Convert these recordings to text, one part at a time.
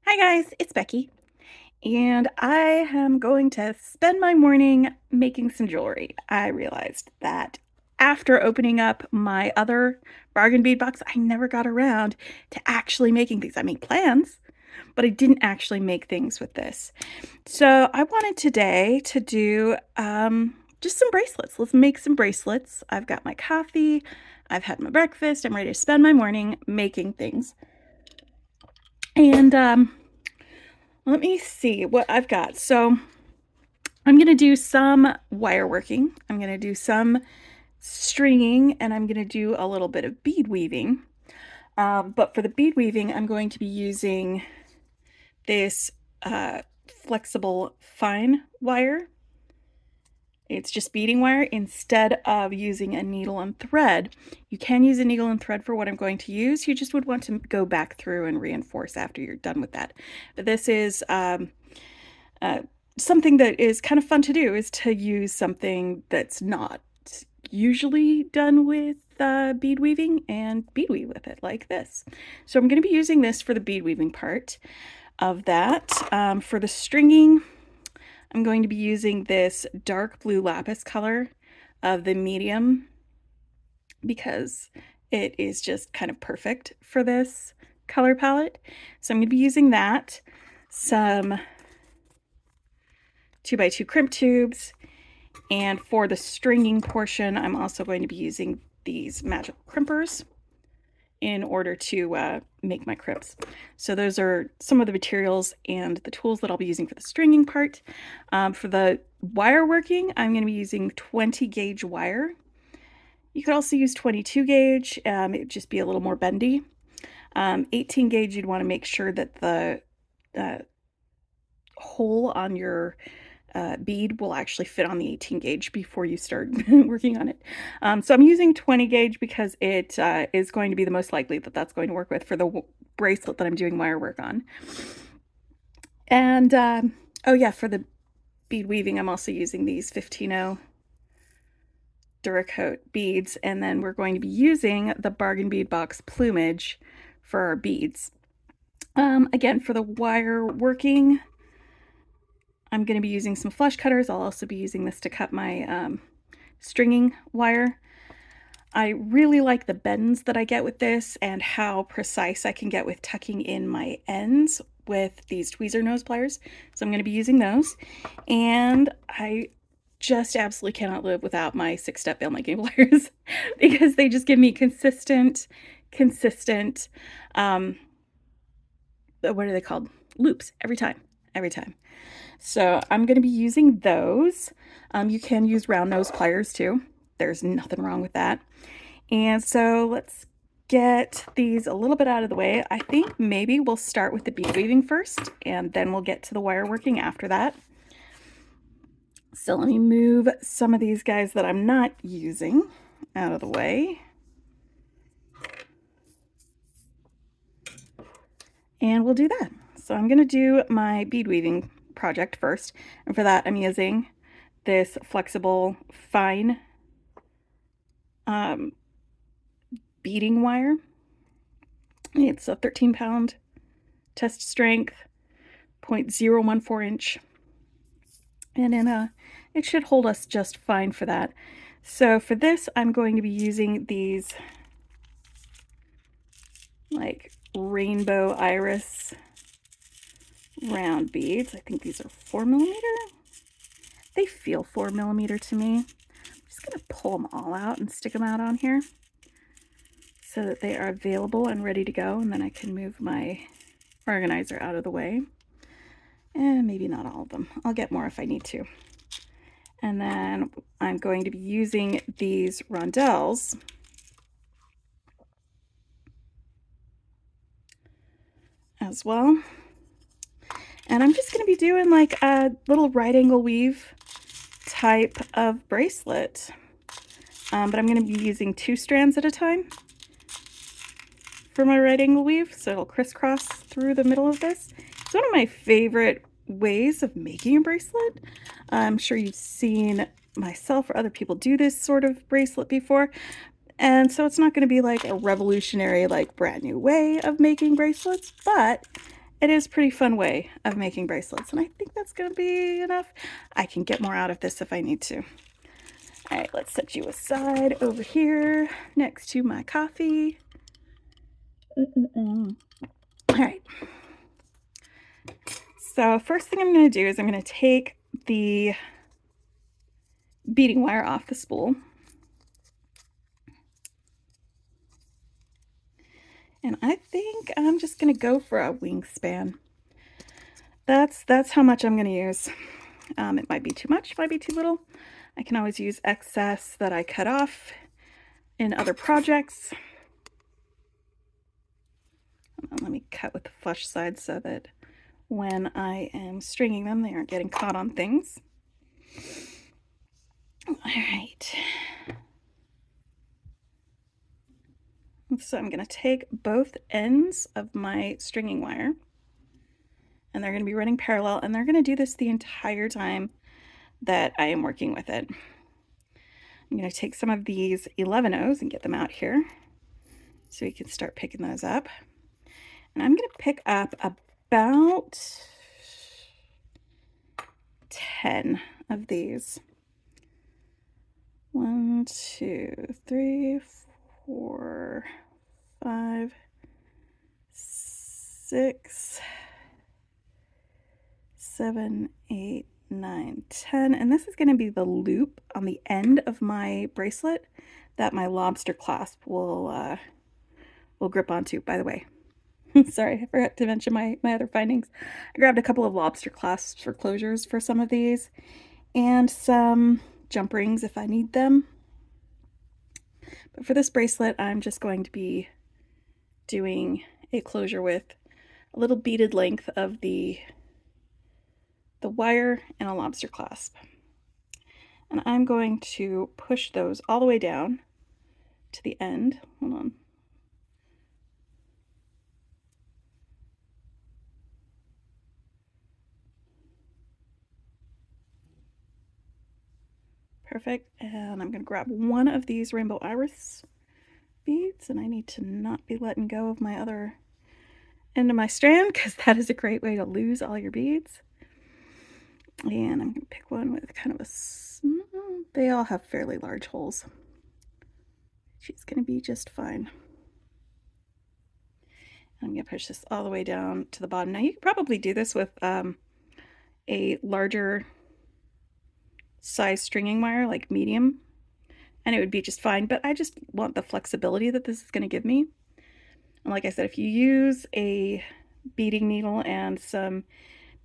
Hi guys, it's Becky, and I am going to spend my morning making some jewelry. I realized that after opening up my other bargain bead box, I never got around to actually making things. I made plans, but I didn't actually make things with this. So I wanted today to do just some bracelets. Let's make some bracelets. I've got my coffee, I've had my breakfast, I'm ready to spend my morning making things. And let me see what I've got. So I'm going to do some wire working. I'm going to do some stringing, and I'm going to do a little bit of bead weaving. But for the bead weaving, I'm going to be using this flexible fine wire. It's just beading wire instead of using a needle and thread. You can use a needle and thread for what I'm going to use. You just would want to go back through and reinforce after you're done with that. But this is something that is kind of fun to do, is to use something that's not usually done with bead weaving and bead weave with it like this. So I'm going to be using this for the bead weaving part of that. For the stringing, I'm going to be using this dark blue lapis color of the medium because it is just kind of perfect for this color palette. So I'm going to be using that, some 2x2 crimp tubes, and for the stringing portion, I'm also going to be using these magical crimpers in order to make my crimps. So those are some of the materials and the tools that I'll be using for the stringing part. For the wire working, I'm going to be using 20 gauge wire. You could also use 22 gauge, it would just be a little more bendy. 18 gauge, you'd want to make sure that the hole on your bead will actually fit on the 18 gauge before you start working on it. So I'm using 20 gauge because it is going to be the most likely that that's going to work with for the bracelet that I'm doing wire work on. And oh yeah, for the bead weaving, I'm also using these 15-0 Duracoat beads, and then we're going to be using the Bargain Bead Box Plumage for our beads. Again, for the wire working, I'm going to be using some flush cutters. I'll also be using this to cut my stringing wire. I really like the bends that I get with this and how precise I can get with tucking in my ends with these tweezer nose pliers. So I'm going to be using those. And I just absolutely cannot live without my 6-step bail making pliers because they just give me consistent, what are they called? Loops every time. So I'm going to be using those. You can use round nose pliers too. There's nothing wrong with that. And so let's get these a little bit out of the way. I think maybe we'll start with the bead weaving first, and then we'll get to the wire working after that. So let me move some of these guys that I'm not using out of the way. And we'll do that. So I'm going to do my bead weaving project first. And for that, I'm using this flexible fine beading wire. It's a 13-pound test strength, 0.014 inch. And then it should hold us just fine for that. So for this, I'm going to be using these like rainbow iris round beads. I think these are 4mm. They feel 4mm to me. I'm just going to pull them all out and stick them out on here so that they are available and ready to go, and then I can move my organizer out of the way. And maybe not all of them. I'll get more if I need to. And then I'm going to be using these rondelles as well. And I'm just going to be doing like a little right angle weave type of bracelet. But I'm going to be using 2 strands at a time for my right angle weave, so it'll crisscross through the middle of this. It's one of my favorite ways of making a bracelet. I'm sure you've seen myself or other people do this sort of bracelet before. And so it's not going to be like a revolutionary, like brand new way of making bracelets, but it is a pretty fun way of making bracelets, and I think that's going to be enough. I can get more out of this if I need to. All right, let's set you aside over here next to my coffee. All right. So first thing I'm going to do is I'm going to take the beading wire off the spool. And I think I'm just going to go for a wingspan. That's how much I'm going to use. It might be too much, it might be too little. I can always use excess that I cut off in other projects. Let me cut with the flush side so that when I am stringing them, they aren't getting caught on things. All right. So I'm going to take both ends of my stringing wire, and they're going to be running parallel, and they're going to do this the entire time that I am working with it. I'm going to take some of these 11-0s and get them out here so you can start picking those up. And I'm going to pick up about 10 of these. 1, 2, 3, 4, 5, 6, 7, 8, 9, 10. And this is going to be the loop on the end of my bracelet that my lobster clasp will grip onto, by the way. Sorry, I forgot to mention my other findings. I grabbed a couple of lobster clasps for closures for some of these, and some jump rings if I need them. But for this bracelet, I'm just going to be doing a closure with a little beaded length of the wire and a lobster clasp. And I'm going to push those all the way down to the end. Hold on. Perfect. And I'm going to grab one of these rainbow iris beads, and I need to not be letting go of my other end of my strand because that is a great way to lose all your beads. And I'm going to pick one with kind of a small, they all have fairly large holes. She's going to be just fine. I'm going to push this all the way down to the bottom. Now you could probably do this with a larger size stringing wire, like medium, and it would be just fine, but I just want the flexibility that this is going to give me. And like I said, if you use a beading needle and some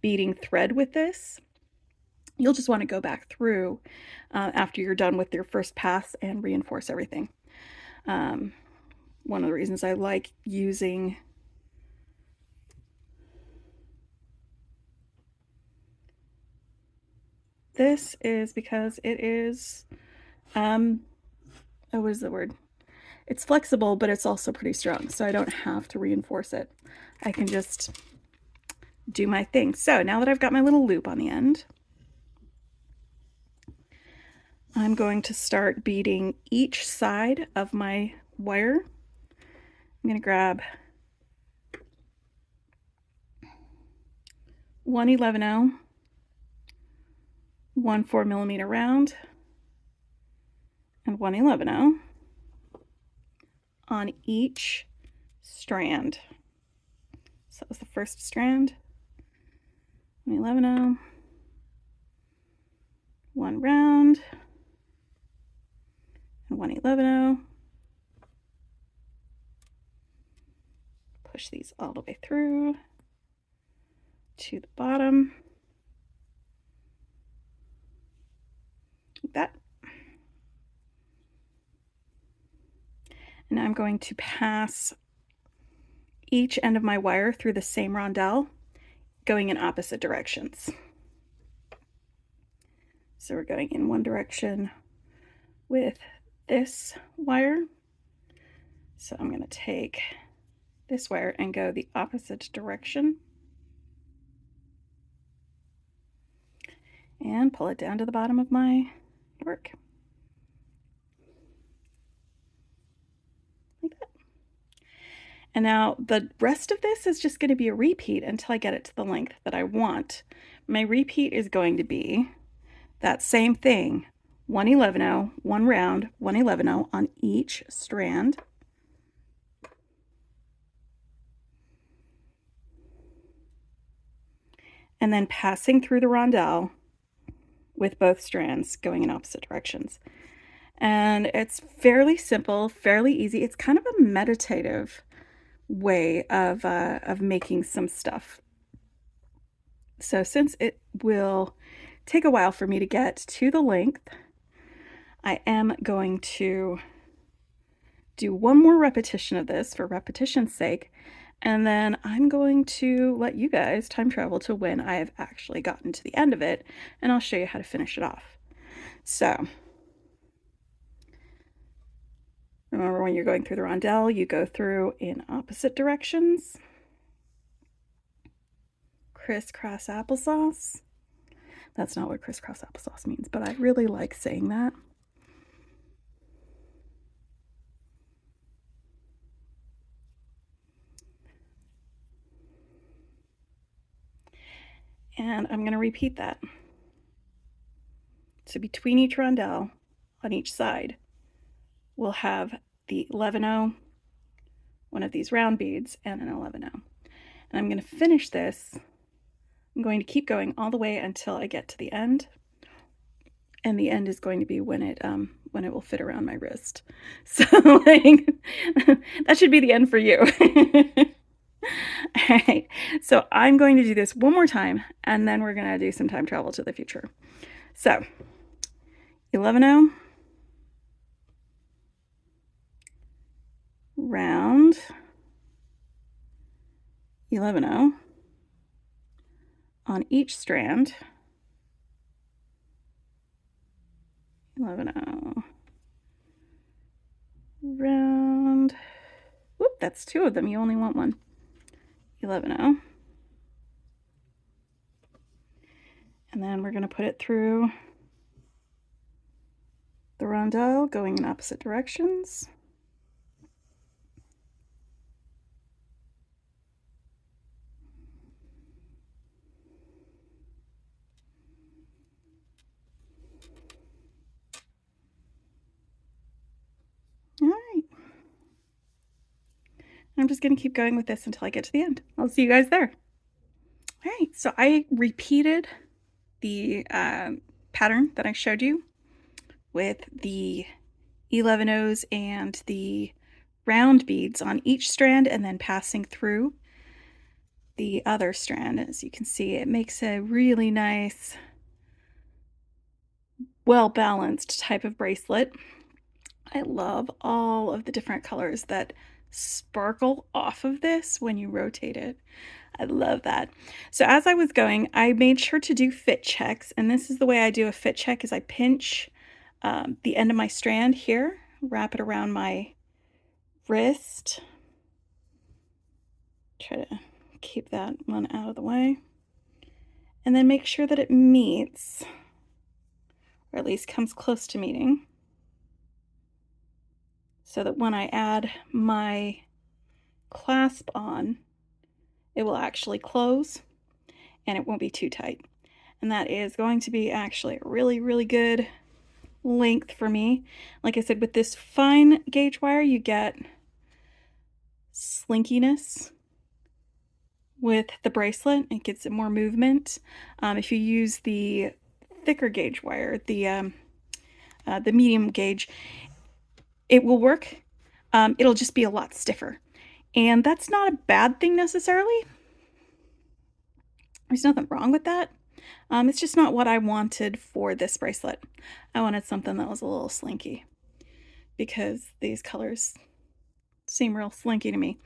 beading thread with this, you'll just want to go back through after you're done with your first pass and reinforce everything. One of the reasons I like using this is because it is, what is the word? It's flexible, but it's also pretty strong, so I don't have to reinforce it. I can just do my thing. So now that I've got my little loop on the end, I'm going to start beading each side of my wire. I'm going to grab one 11-0, one 4mm round, and one 11-0 on each strand. So that was the first strand. 11-0, one round, and one 11-0. Push these all the way through to the bottom, like that. And now I'm going to pass each end of my wire through the same rondelle, going in opposite directions. So we're going in one direction with this wire. So I'm going to take this wire and go the opposite direction and pull it down to the bottom of my work. Like that. And now the rest of this is just going to be a repeat until I get it to the length that I want. My repeat is going to be that same thing, 111/0, one round, 111/0 on each strand. And then passing through the rondelle with both strands going in opposite directions. And it's fairly simple, fairly easy. It's kind of a meditative way of making some stuff. So since it will take a while for me to get to the length, I am going to do one more repetition of this for repetition's sake, and then I'm going to let you guys time travel to when I have actually gotten to the end of it, and I'll show you how to finish it off. So remember, when you're going through the rondelle, you go through in opposite directions. Crisscross applesauce. That's not what crisscross applesauce means, but I really like saying that. And I'm going to repeat that. So between each rondelle on each side, we'll have the 11/0, one of these round beads, and an 11/0. And I'm going to finish this. I'm going to keep going all the way until I get to the end. And the end is going to be when it will fit around my wrist. So like, that should be the end for you. All right, so I'm going to do this one more time, and then we're going to do some time travel to the future. So 11/0, round, 11/0 on each strand, 11/0 round. Whoop, that's two of them. You only want one. 11/0. And then we're going to put it through the rondelle going in opposite directions. All right. I'm just going to keep going with this until I get to the end. I'll see you guys there. All right, so I repeated the pattern that I showed you with the 11/0s and the round beads on each strand, and then passing through the other strand. As you can see, it makes a really nice, well-balanced type of bracelet. I love all of the different colors that sparkle off of this when you rotate it. I love that. So as I was going, I made sure to do fit checks, and this is the way I do a fit check: is I pinch the end of my strand here, wrap it around my wrist, try to keep that one out of the way, and then make sure that it meets, or at least comes close to meeting, so that when I add my clasp on, it will actually close and it won't be too tight. And that is going to be actually a really, really good length for me. Like I said, with this fine gauge wire, you get slinkiness with the bracelet. It gives it more movement. If you use the thicker gauge wire, the medium gauge, it will work. It'll just be a lot stiffer. And that's not a bad thing necessarily. There's nothing wrong with that. It's just not what I wanted for this bracelet. I wanted something that was a little slinky, because these colors seem real slinky to me.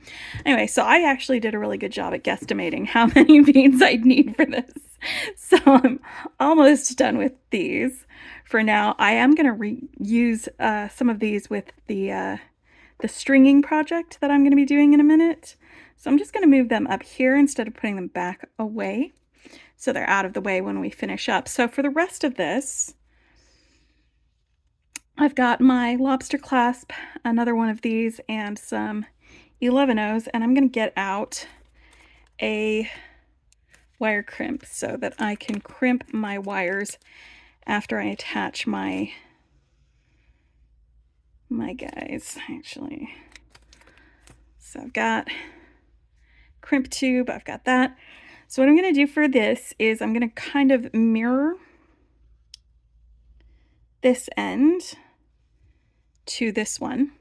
Anyway, so I actually did a really good job at guesstimating how many beads I'd need for this. So I'm almost done with these. For now, I am going to reuse some of these with the stringing project that I'm going to be doing in a minute. So I'm just going to move them up here instead of putting them back away, so they're out of the way when we finish up. So for the rest of this, I've got my lobster clasp, another one of these, and some 11 O's, and I'm going to get out a wire crimp so that I can crimp my wires after I attach my guys, actually. So I've got crimp tube, I've got that. So what I'm going to do for this is I'm going to kind of mirror this end to this one,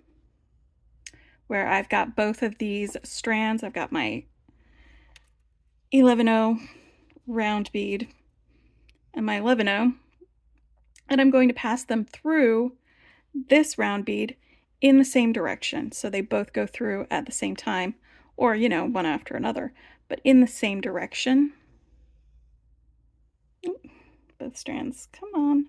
where I've got both of these strands. I've got my 11O round bead and my 11O, and I'm going to pass them through this round bead in the same direction, so they both go through at the same time, or one after another, but in the same direction. Both strands, come on.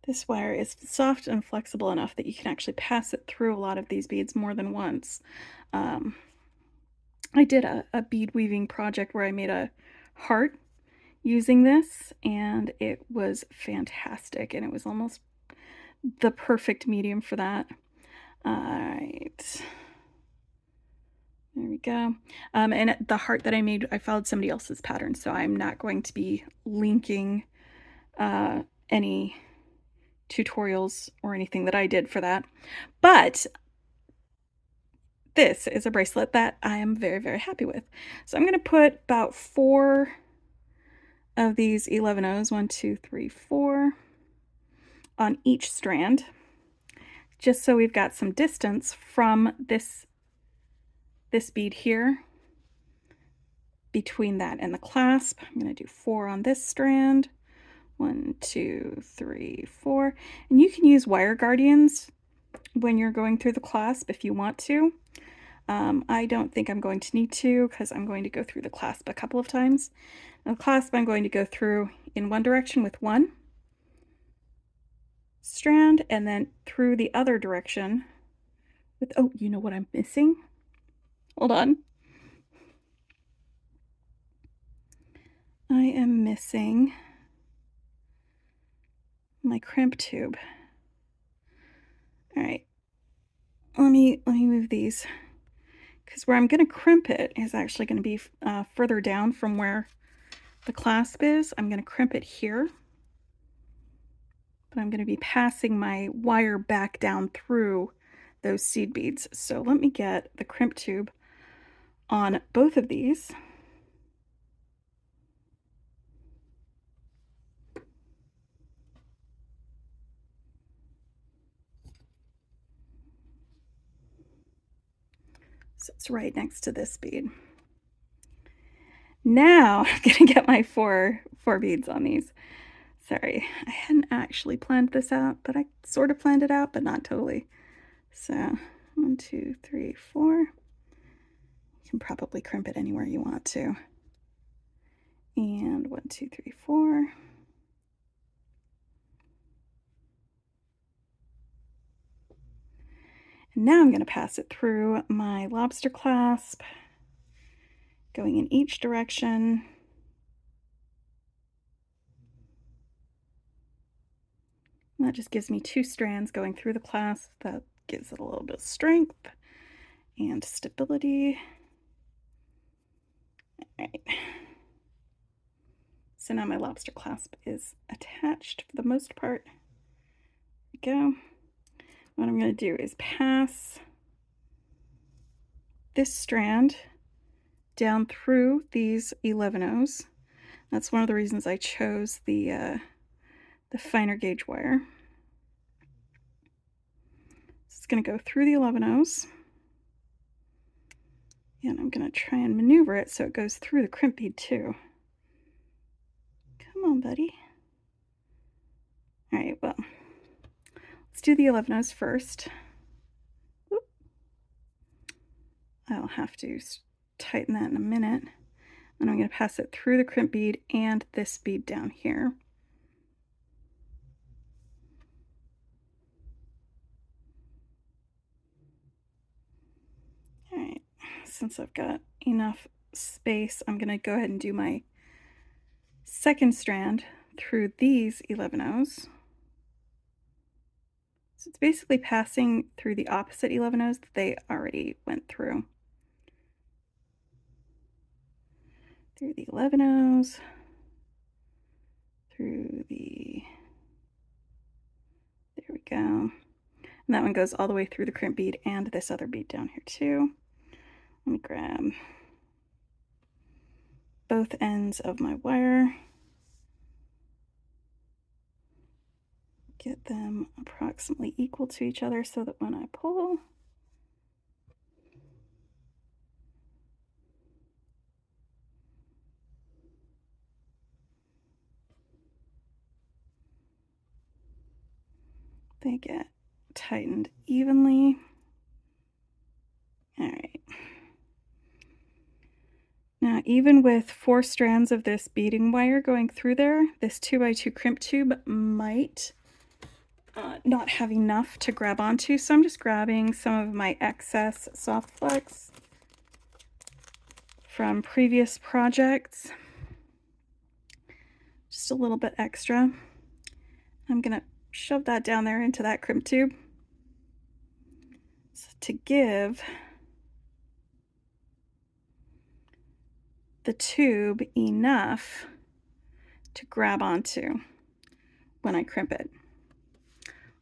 This wire is soft and flexible enough that you can actually pass it through a lot of these beads more than once. I did a bead weaving project where I made a heart using this, and it was fantastic, and it was almost the perfect medium for that. All right. There we go. And the heart that I made, I followed somebody else's pattern, so I'm not going to be linking any tutorials or anything that I did for that. But this is a bracelet that I am very, very happy with. So I'm going to put about 4 of these 11 O's, 1, 2, 3, 4, on each strand, just so we've got some distance from this bead here between that and the clasp. I'm going to do 4 on this strand. 1, 2, 3, 4. And you can use wire guardians when you're going through the clasp if you want to. I don't think I'm going to need to, because I'm going to go through the clasp a couple of times. Now, the clasp I'm going to go through in one direction with 1 strand, and then through the other direction with, oh, you know what I'm missing? Hold on. I am missing my crimp tube. All right, let me move these, because where I'm going to crimp it is actually going to be further down from where the clasp is. I'm going to crimp it here, but I'm going to be passing my wire back down through those seed beads. So let me get the crimp tube on both of these. So it's right next to this bead. Now I'm going to get my four beads on these. Sorry, I hadn't actually planned this out, but I sort of planned it out, but not totally. So 1, 2, 3, 4. You can probably crimp it anywhere you want to. And 1, 2, 3, 4. And now I'm going to pass it through my lobster clasp, going in each direction. And that just gives me 2 strands going through the clasp. That gives it a little bit of strength and stability. All right. So now my lobster clasp is attached for the most part. There we go. What I'm going to do is pass this strand down through these 11 O's. That's one of the reasons I chose the finer gauge wire. So it's going to go through the 11 O's. And I'm going to try and maneuver it so it goes through the crimp bead too. Come on, buddy. All right, well, let's do the 11 O's first. Oop. I'll have to tighten that in a minute. And I'm going to pass it through the crimp bead and this bead down here. All right, since I've got enough space, I'm going to go ahead and do my second strand through these 11 O's. This So it's basically passing through the opposite 11 O's that they already went through. Through the 11 O's, through the, there we go. And that one goes all the way through the crimp bead and this other bead down here too. Let me grab both ends of my wire. Get them approximately equal to each other so that when I pull, they get tightened evenly. All right. Now, even with 4 strands of this beading wire going through there, this 2x2 crimp tube might not have enough to grab onto, so I'm just grabbing some of my excess soft flex from previous projects, just a little bit extra. I'm gonna shove that down there into that crimp tube to give the tube enough to grab onto when I crimp it.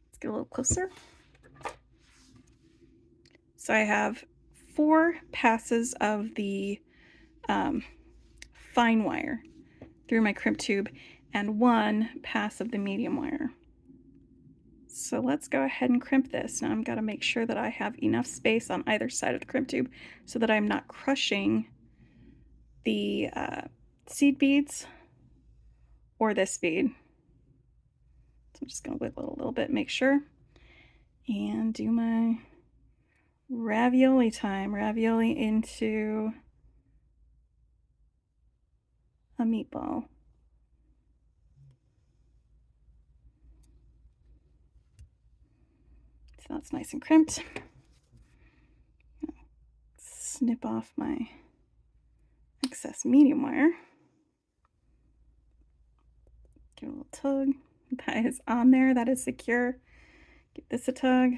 Let's get a little closer. So I have 4 passes of the fine wire through my crimp tube and 1 pass of the medium wire. So let's go ahead and crimp this. Now I've got to make sure that I have enough space on either side of the crimp tube so that I'm not crushing the seed beads or this bead. So I'm just going to wiggle a little bit, make sure, and do my ravioli time. Ravioli into a meatball. So that's nice and crimped. Snip off my excess medium wire. Give it a little tug. That is on there. That is secure. Give this a tug.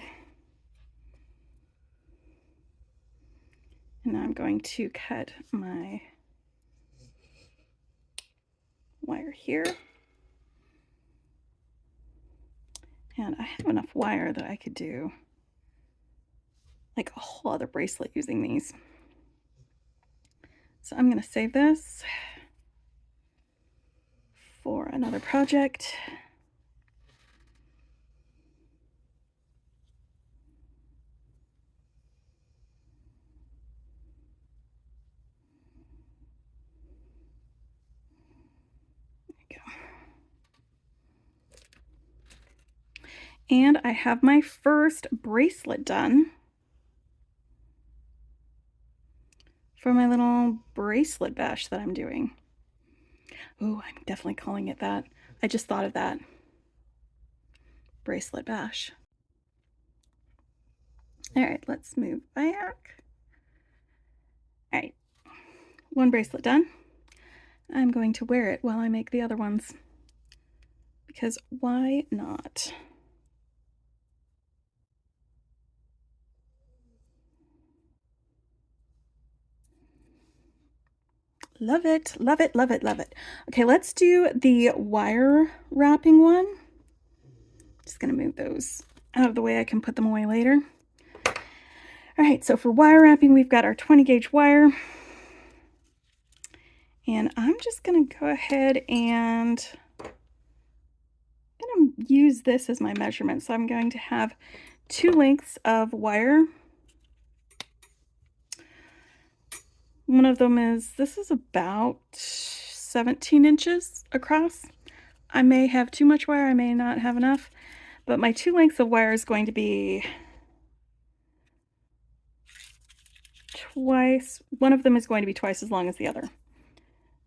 And now I'm going to cut my wire here. And I have enough wire that I could do like a whole other bracelet using these. So I'm going to save this for another project. There we go. And I have my first bracelet done for my little bracelet bash that I'm doing. Oh, I'm definitely calling it that. I just thought of that. Bracelet bash. All right, let's move back. All right, 1 bracelet done. I'm going to wear it while I make the other ones, because why not? Love it, love it, love it, love it. Okay, let's do the wire wrapping one. Just gonna move those out of the way. I can put them away later. All right, so for wire wrapping, we've got our 20 gauge wire. And I'm just gonna go ahead and I'm gonna use this as my measurement. So I'm going to have 2 lengths of wire. One of them is, this is about 17 inches across. I may have too much wire, I may not have enough, but my 2 lengths of wire is going to be one of them is going to be twice as long as the other.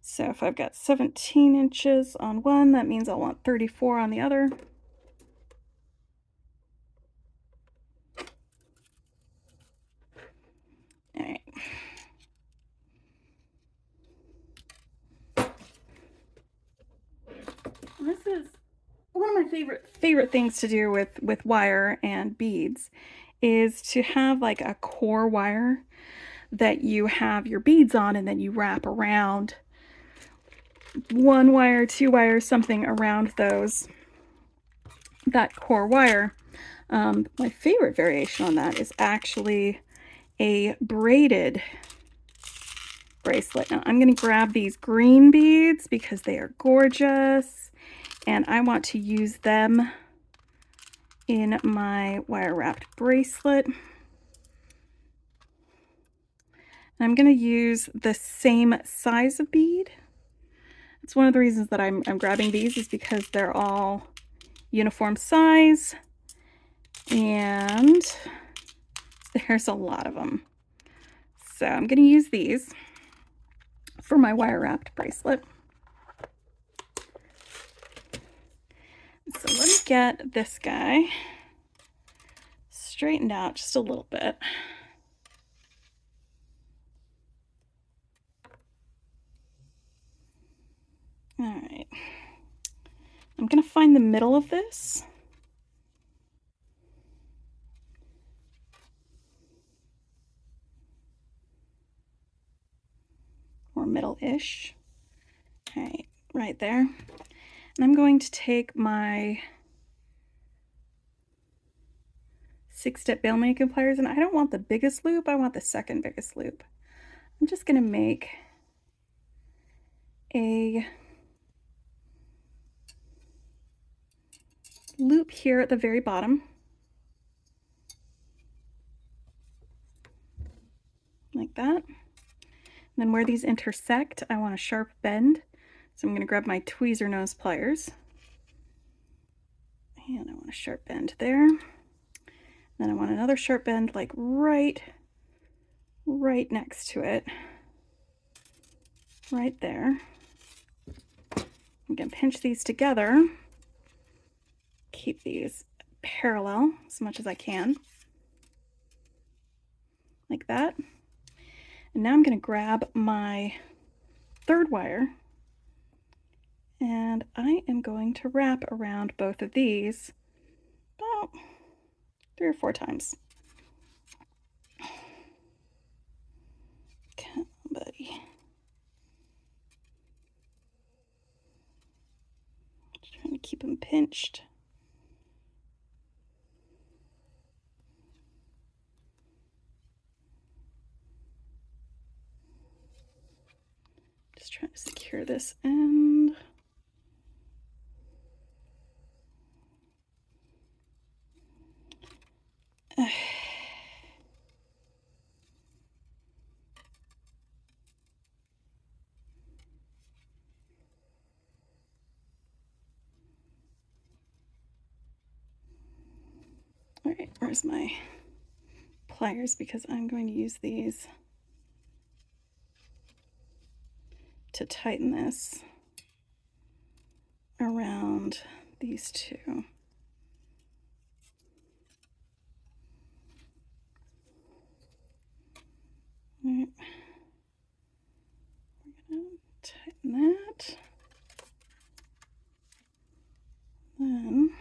So if I've got 17 inches on one, that means I'll want 34 on the other. All right. This is one of my favorite things to do with wire and beads is to have like a core wire that you have your beads on, and then you wrap around one wire, two wires, something around that core wire. My favorite variation on that is actually a braided bracelet. Now I'm going to grab these green beads because they are gorgeous, and I want to use them in my wire wrapped bracelet. I'm going to use the same size of bead. It's one of the reasons that I'm grabbing these, is because they're all uniform size, and there's a lot of them. So I'm going to use these for my wire wrapped bracelet. So let me get this guy straightened out just a little bit. All right, I'm going to find the middle of this. Or middle-ish. All right, right there. And I'm going to take my 6-step bail making pliers, and I don't want the biggest loop, I want the second biggest loop. I'm just going to make a loop here at the very bottom, like that. And then where these intersect, I want a sharp bend. So I'm going to grab my tweezer nose pliers, and I want a sharp bend there. Then I want another sharp bend like right next to it, right there. I'm going to pinch these together, keep these parallel as much as I can, like that. And now I'm going to grab my third wire, and I am going to wrap around both of these about 3 or 4 times. Come on, buddy. Just trying to keep them pinched. Just trying to secure this end. All right, where's my pliers? Because I'm going to use these to tighten this around these two. All right. We're going to tighten that. Then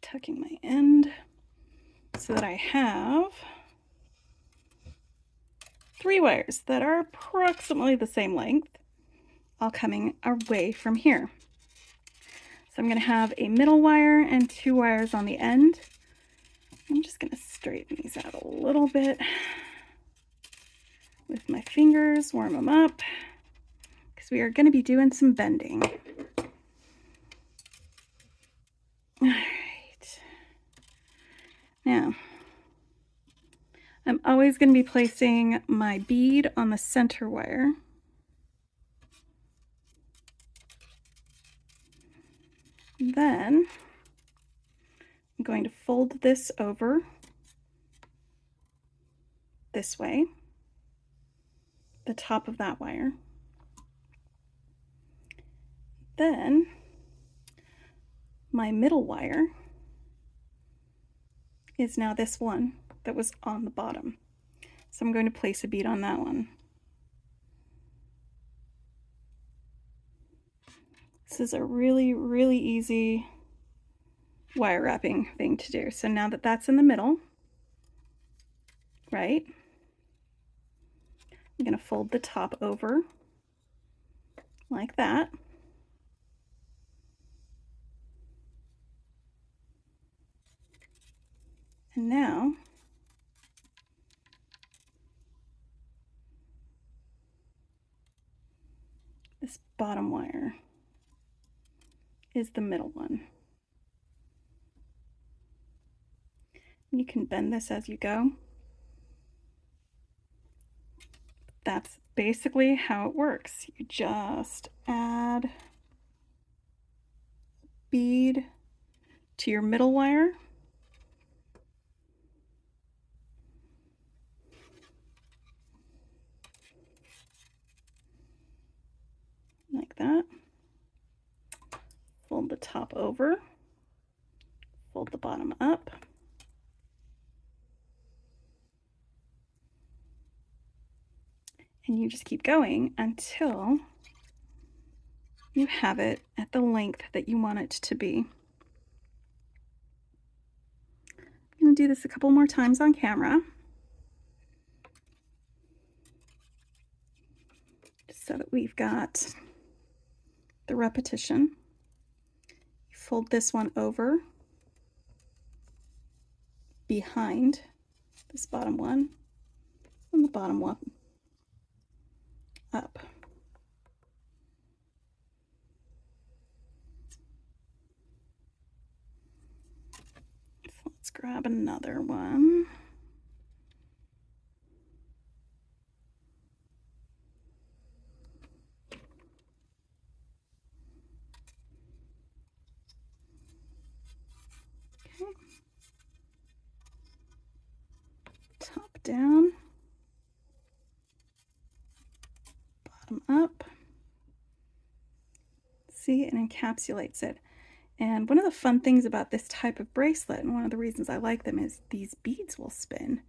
tucking my end so that I have 3 wires that are approximately the same length, all coming away from here. So I'm going to have a middle wire and 2 wires on the end. I'm just going to straighten these out a little bit with my fingers, warm them up, because we are going to be doing some bending. All right. Now, I'm always going to be placing my bead on the center wire. Then I'm going to fold this over this way. the top of that wire. Then my middle wire is now this one that was on the bottom. So I'm going to place a bead on that one. This is a really, really easy wire wrapping thing to do. So now that that's in the middle, right, I'm going to fold the top over like that. And now this bottom wire is the middle one. You can bend this as you go. That's basically how it works. You just add bead to your middle wire. Like that. Fold the top over. Fold the bottom up. And you just keep going until you have it at the length that you want it to be. I'm going to do this a couple more times on camera, just so that we've got the repetition. You fold this one over behind this bottom one, and the bottom one up. So let's grab another one. Okay. Top down, bottom up. See, it encapsulates it. And one of the fun things about this type of bracelet, and one of the reasons I like them, is these beads will spin.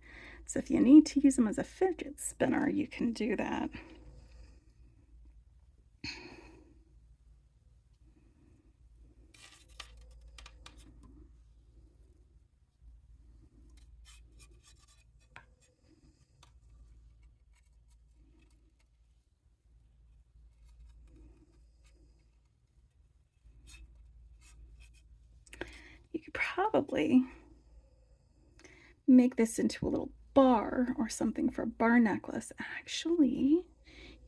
So if you need to use them as a fidget spinner, you can do that. You could probably make this into a little bar or something for a bar necklace. Actually,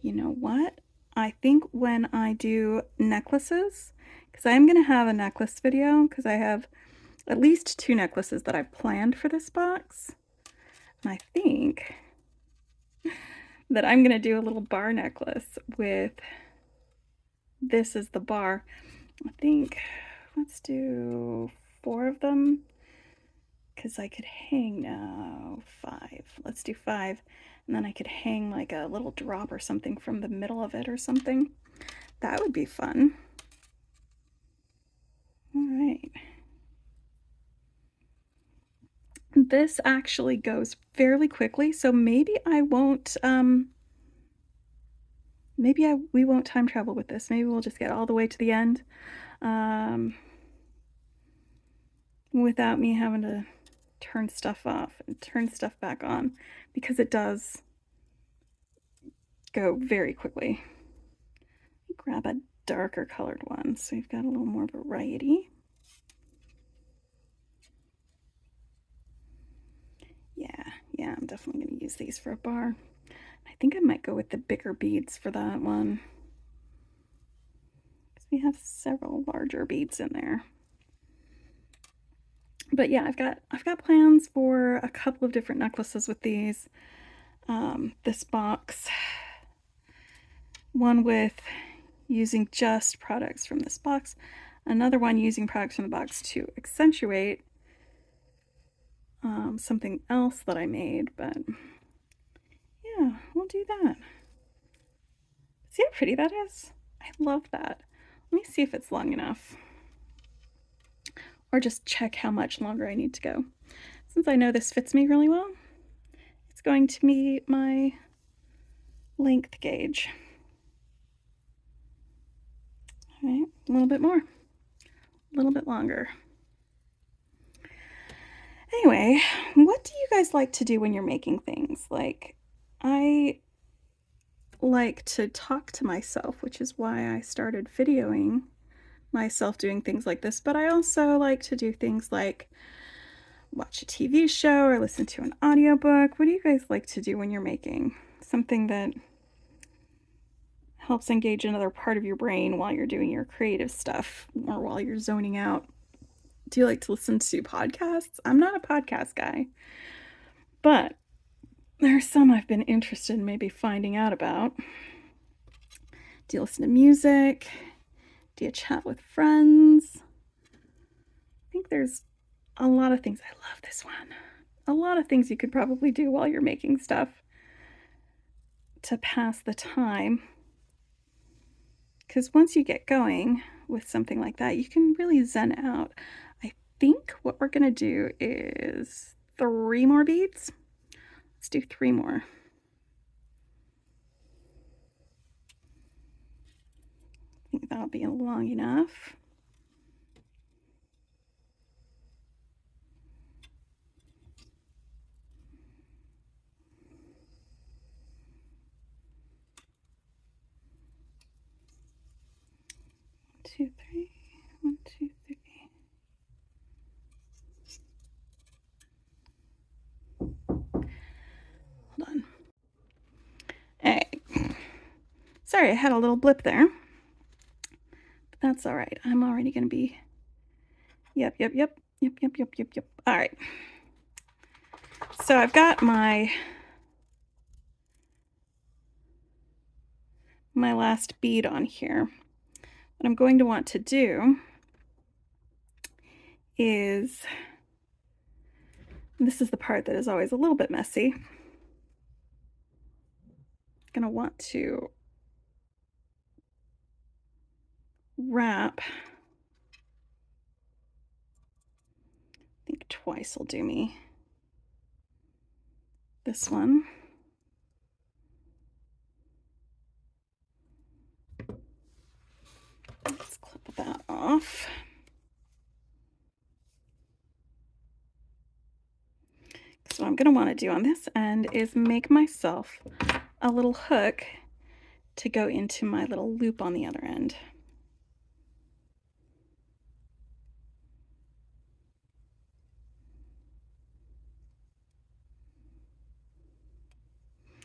you know what? I think when I do necklaces, because I am going to have a necklace video, because I have at least 2 necklaces that I've planned for this box. And I think that I'm going to do a little bar necklace with this as the bar. I think, let's do 4 of them, because I could hang, no, 5. Let's do 5. And then I could hang like a little drop or something from the middle of it or something. That would be fun. All right. This actually goes fairly quickly, so maybe I won't, we won't time travel with this. Maybe we'll just get all the way to the end without me having to turn stuff off and turn stuff back on, because it does go very quickly. Grab a darker colored one so you've got a little more variety. Yeah, I'm definitely going to use these for a bar. I think I might go with the bigger beads for that one, because we have several larger beads in there. But yeah, I've got plans for a couple of different necklaces with these. This box, one with using just products from this box, another one using products from the box to accentuate something else that I made. But yeah, we'll do that. See how pretty that is? I love that. Let me see if it's long enough. Or just check how much longer I need to go. Since I know this fits me really well, it's going to be my length gauge. All right, a little bit more, a little bit longer. Anyway, what do you guys like to do when you're making things? Like, I like to talk to myself, which is why I started videoing myself doing things like this, but I also like to do things like watch a TV show or listen to an audiobook. What do you guys like to do when you're making something that helps engage another part of your brain while you're doing your creative stuff or while you're zoning out? Do you like to listen to podcasts? I'm not a podcast guy, but there are some I've been interested in maybe finding out about. Do you listen to music? Do you chat with friends? I think there's a lot of things. I love this one. A lot of things you could probably do while you're making stuff to pass the time. Because once you get going with something like that, you can really zen out. I think what we're going to do is 3 more beads. Let's do 3 more. I think that'll be long enough. Two, three. 1, 2, 3. Hold on. Hey. Sorry, I had a little blip there. But that's all right. I'm already going to be... Yep. All right. So I've got my last bead on here. What I'm going to want to do is, this is the part that is always a little bit messy. I'm going to want to wrap, I think twice will do me. This one. Let's clip that off. So what I'm going to want to do on this end is make myself a little hook to go into my little loop on the other end.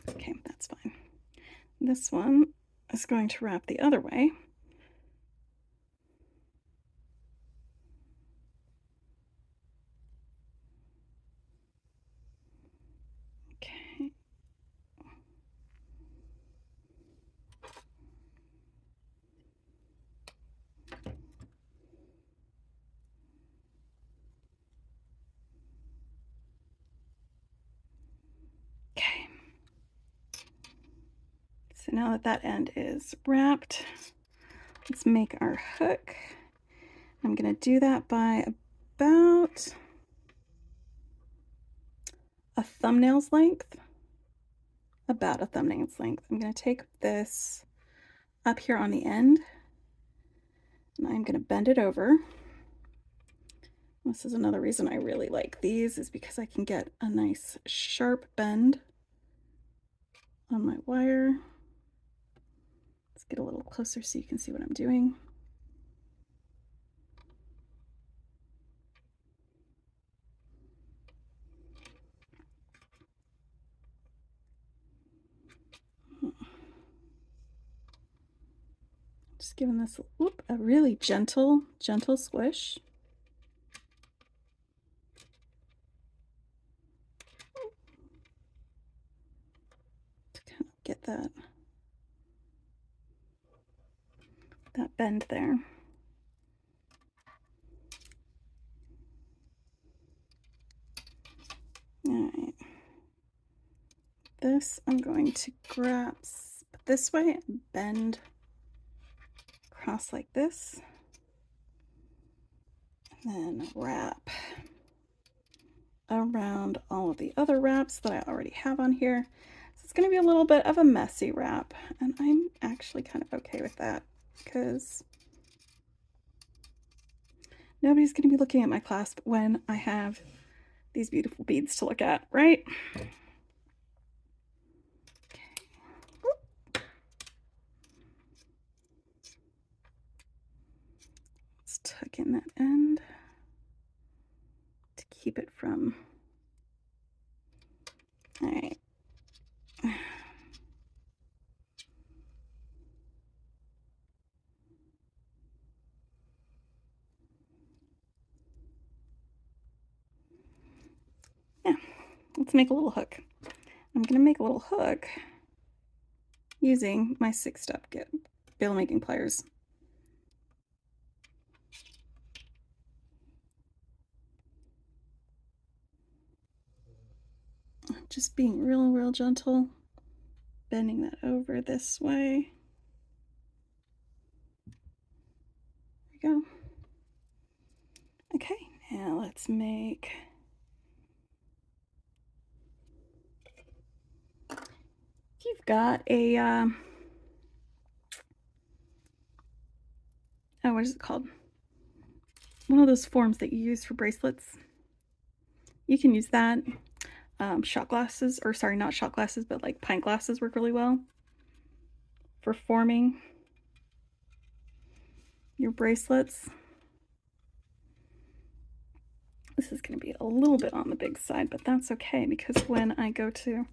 Okay, that's fine. This one is going to wrap the other way. Okay. Okay. So now that that end is wrapped, let's make our hook. I'm going to do that by about a thumbnail's length. About a thumbnail's length. I'm going to take this up here on the end and I'm going to bend it over. This is another reason I really like these, is because I can get a nice sharp bend on my wire. Let's get a little closer so you can see what I'm doing. Just giving this a really gentle squish. To kind of get that bend there. All right. This I'm going to grasp this way and bend across like this, and then wrap around all of the other wraps that I already have on here. So it's going to be a little bit of a messy wrap, and I'm actually kind of okay with that because nobody's going to be looking at my clasp when I have these beautiful beads to look at, right? Let's tuck in that end to keep it from, all right. Yeah, let's make a little hook. I'm going to make a little hook using my 6-step bill making pliers. Just being real gentle, bending that over this way. There we go. Okay, now let's make, if you've got a, oh, what is it called? One of those forms that you use for bracelets. You can use that. Shot glasses, or sorry, not shot glasses, but like pint glasses work really well for forming your bracelets. This is going to be a little bit on the big side, but that's okay because when I go to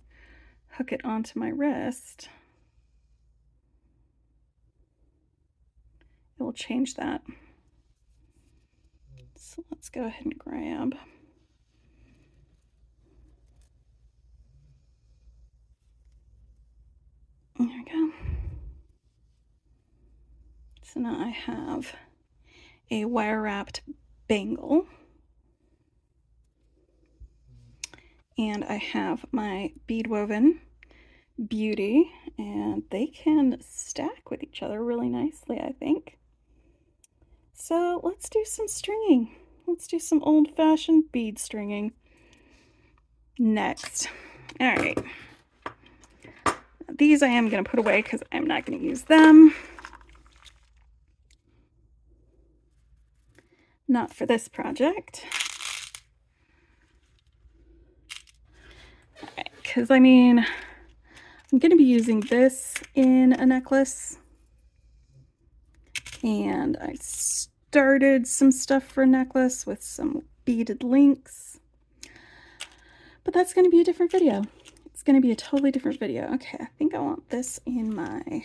hook it onto my wrist, it will change that. So let's go ahead and grab. There we go. So now I have a wire wrapped bangle. And I have my bead woven beauty, and they can stack with each other really nicely, I think. So let's do some stringing. Let's do some old-fashioned bead stringing next. All right. These I am going to put away because I'm not going to use them. Not for this project. All right, because I mean, I'm going to be using this in a necklace. And I started some stuff for a necklace with some beaded links. But that's going to be a different video. It's going to be a totally different video. Okay, I think I want this in my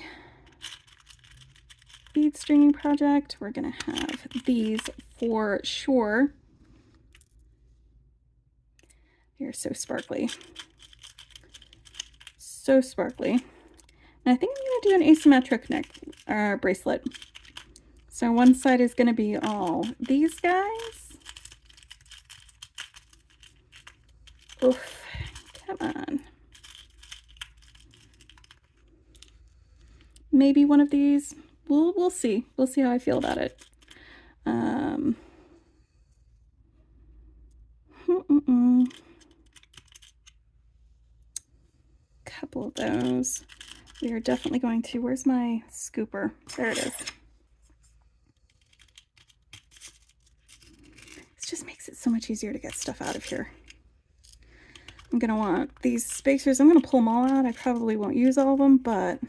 bead stringing project. We're going to have these for sure. They're so sparkly. So sparkly. And I think I'm going to do an asymmetric bracelet. So one side is going to be all these guys. Oof, come on. Maybe one of these. We'll see. We'll see how I feel about it. Couple of those. We are definitely going to. Where's my scooper? There it is. This just makes it so much easier to get stuff out of here. I'm going to want these spacers. I'm going to pull them all out. I probably won't use all of them, but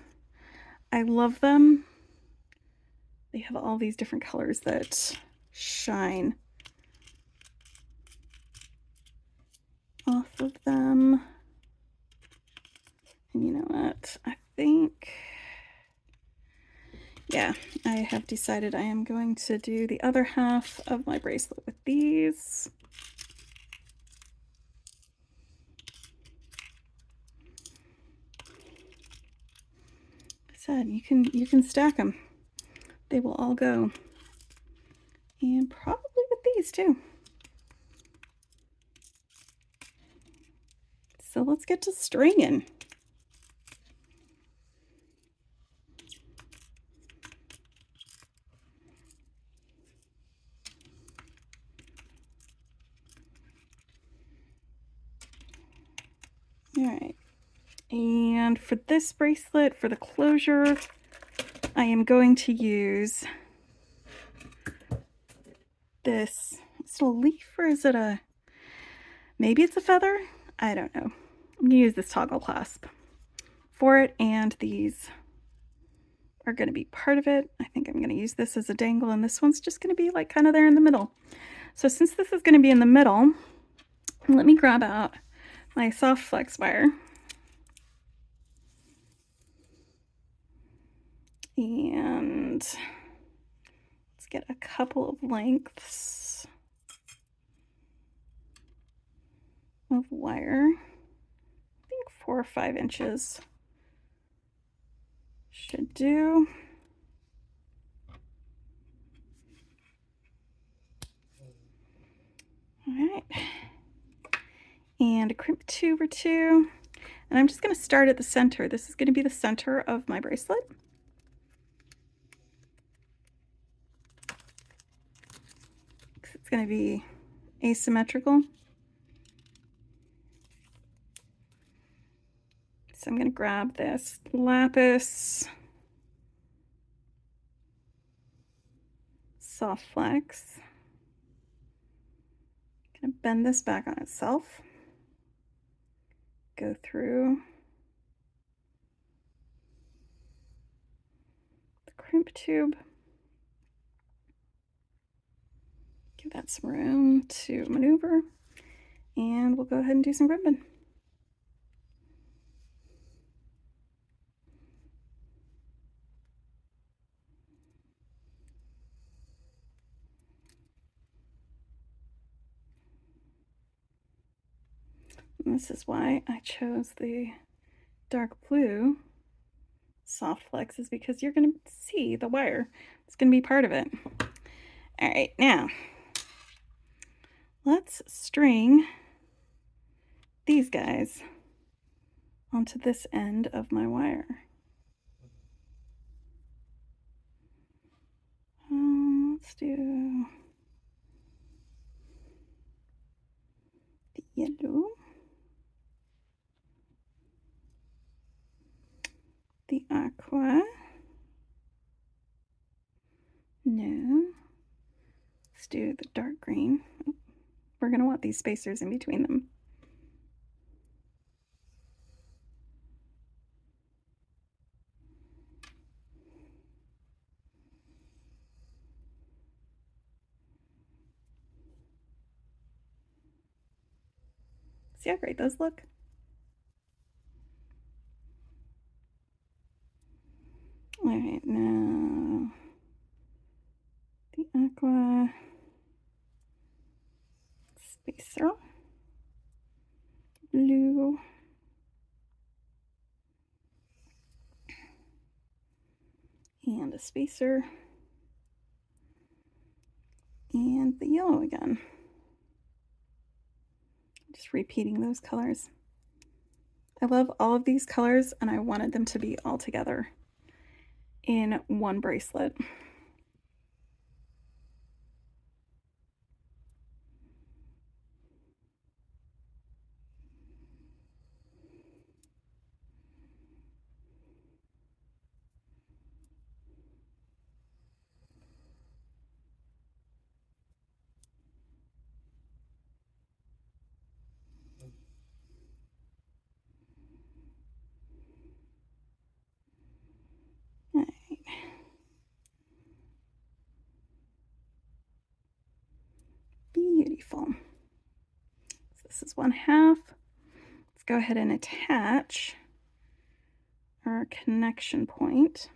I love them. They have all these different colors that shine off of them. And you know what? I think, yeah, I have decided I am going to do the other half of my bracelet with these. I said you can stack them. They will all go. And probably with these too. So let's get to stringing. All right. And for this bracelet, for the closure, I am going to use this. Is it a leaf or is it a, maybe it's a feather? I don't know. I'm gonna use this toggle clasp for it, and these are gonna be part of it. I think I'm gonna use this as a dangle, and this one's just gonna be like kind of there in the middle. So since this is gonna be in the middle, let me grab out my soft flex wire. And let's get a couple of lengths of wire. I think 4 or 5 inches should do. All right. And a crimp tube or two. And I'm just going to start at the center. This is going to be the center of my bracelet. It's going to be asymmetrical. So I'm going to grab this lapis soft flex. Going to bend this back on itself. Go through the crimp tube. Give that some room to maneuver. And we'll go ahead and do some ribbon. And this is why I chose the dark blue soft flex, is because you're going to see the wire. It's going to be part of it. All right, now let's string these guys onto this end of my wire. Let's do the yellow, the aqua, no, let's do the dark green. We're going to want these spacers in between them. See how great those look? All right, now the aqua spacer, blue, and a spacer, and the yellow again. Just repeating those colors. I love all of these colors, and I wanted them to be all together in one bracelet. All right. Beautiful. So this is 1/2. Let's go ahead and attach our connection point.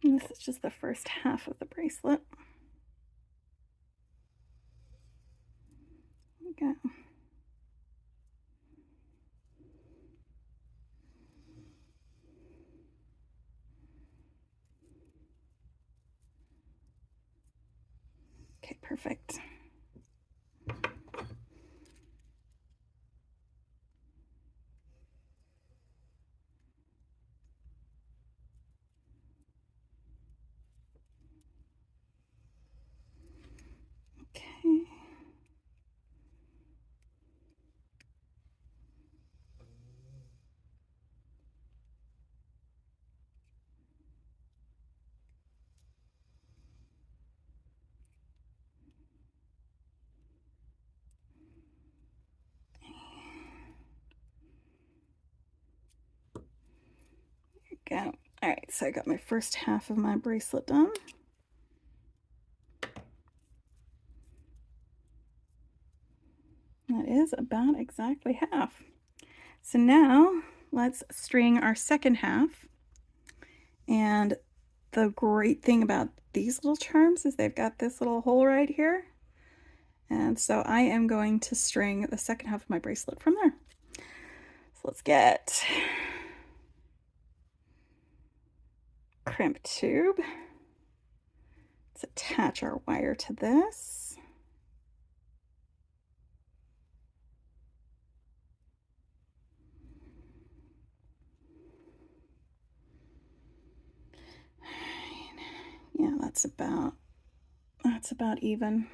And this is just the first half of the bracelet. go. Okay, perfect. Okay. Go. All right, so I got my first half of my bracelet done. That is about exactly half. So now let's string our second half. And the great thing about these little charms is they've got this little hole right here. And so I am going to string the second half of my bracelet from there. So let's get crimp tube. Let's attach our wire to this. Yeah, that's about even.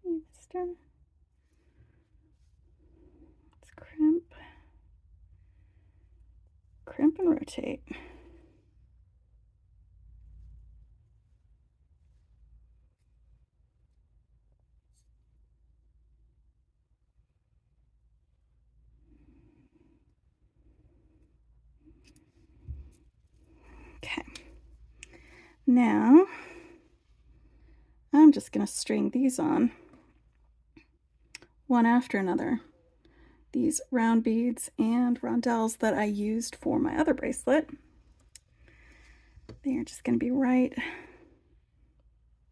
Let's crimp and rotate. Okay. Now I'm just going to string these on one after another. These round beads and rondelles that I used for my other bracelet. They are just going to be right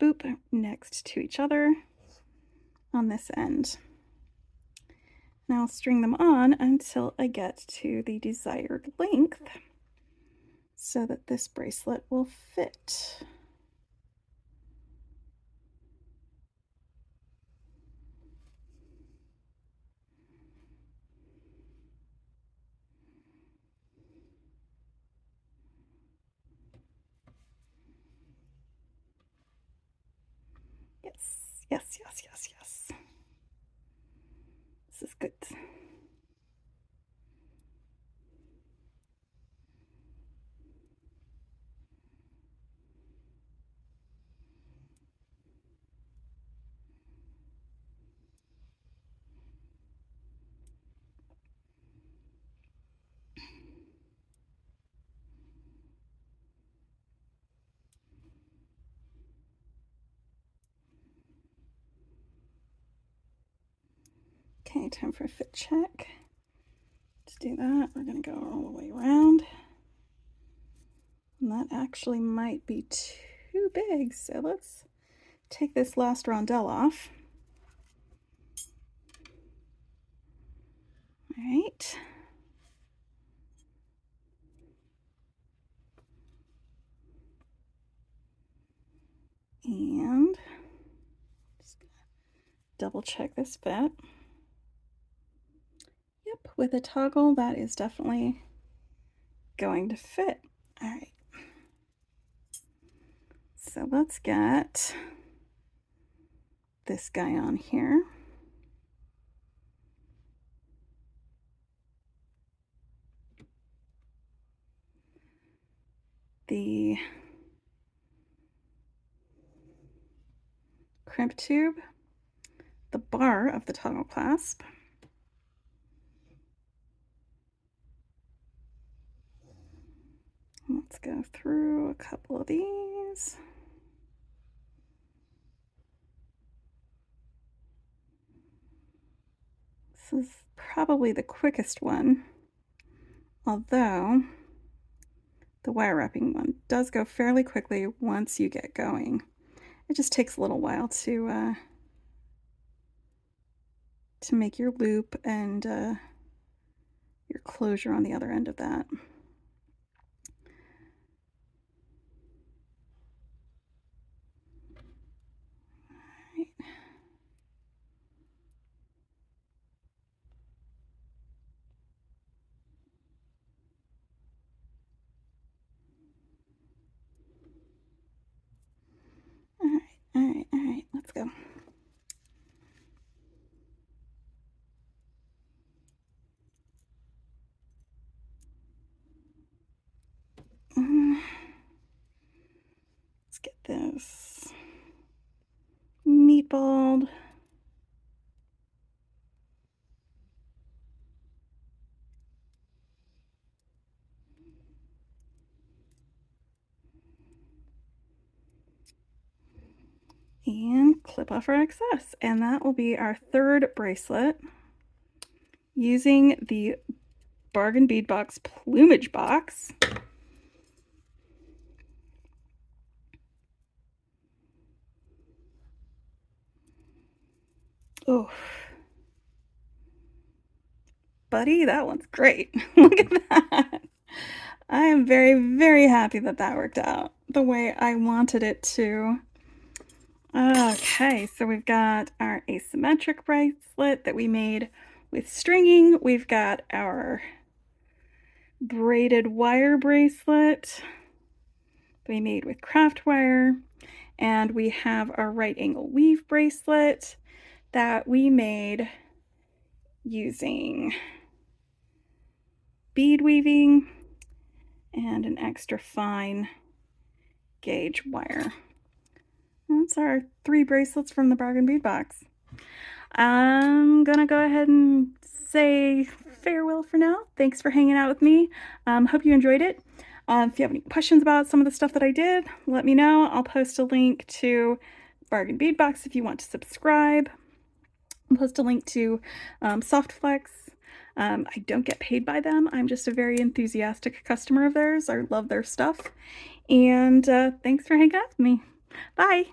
boop next to each other on this end. Now I'll string them on until I get to the desired length so that this bracelet will fit. Yes, yes, yes, yes, yes. This is good. Okay, time for a fit check. To do that, we're going to go all the way around. And that actually might be too big, so let's take this last rondelle off. All right. And just double check this fit. Yep, with a toggle, that is definitely going to fit. All right. So let's get this guy on here. The crimp tube, the bar of the toggle clasp, let's go through a couple of these. This is probably the quickest one, although The wire wrapping one does go fairly quickly once you get going. It just takes a little while to make your loop and your closure on the other end of that. Right. All right, all right, all right, let's go. Let's get this meatballed. And clip off our excess. And that will be our third bracelet using the Bargain Bead Box Plumage box. Oh, buddy, that one's great. Look at that. I am very, very happy that that worked out the way I wanted it to. Okay, so we've got our asymmetric bracelet that we made with stringing. We've got our braided wire bracelet that we made with craft wire. And we have our right angle weave bracelet that we made using bead weaving and an extra fine gauge wire. That's our 3 bracelets from the Bargain Bead Box. I'm gonna go ahead and say farewell for now. Thanks for hanging out with me. Hope you enjoyed it. If you have any questions about some of the stuff that I did, let me know. I'll post a link to Bargain Bead Box if you want to subscribe. I'll post a link to Softflex. I don't get paid by them. I'm just a very enthusiastic customer of theirs. I love their stuff. And thanks for hanging out with me. Bye.